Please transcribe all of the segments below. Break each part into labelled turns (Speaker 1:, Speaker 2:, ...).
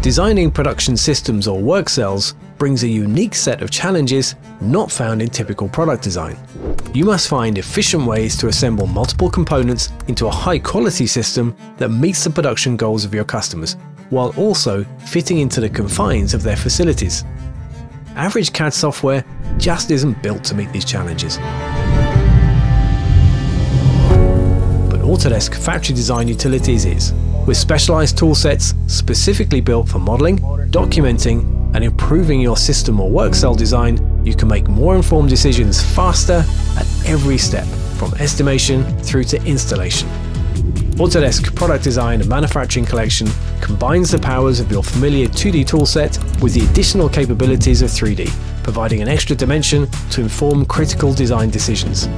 Speaker 1: Designing production systems or work cells brings a unique set of challenges not found in typical product design. You must find efficient ways to assemble multiple components into a high-quality system that meets the production goals of your customers, while also fitting into the confines of their facilities. Average CAD software just isn't built to meet these challenges. But Autodesk Factory Design Utilities is, with specialized toolsets specifically built for modeling, documenting, and improving your system or work cell design. You can make more informed decisions faster at every step, from estimation through to installation. Autodesk Product Design and Manufacturing Collection combines the powers of your familiar 2D toolset with the additional capabilities of 3D, providing an extra dimension to inform critical design decisions.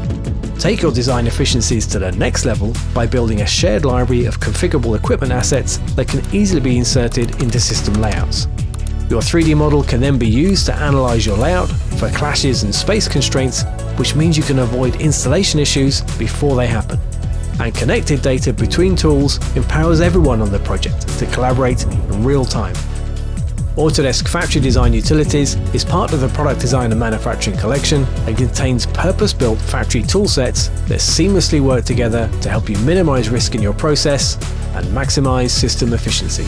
Speaker 1: Take your design efficiencies to the next level by building a shared library of configurable equipment assets that can easily be inserted into system layouts. Your 3D model can then be used to analyze your layout for clashes and space constraints, which means you can avoid installation issues before they happen. And connected data between tools empowers everyone on the project to collaborate in real time. Autodesk Factory Design Utilities is part of the Product Design and Manufacturing Collection and contains purpose-built factory toolsets that seamlessly work together to help you minimize risk in your process and maximize system efficiency.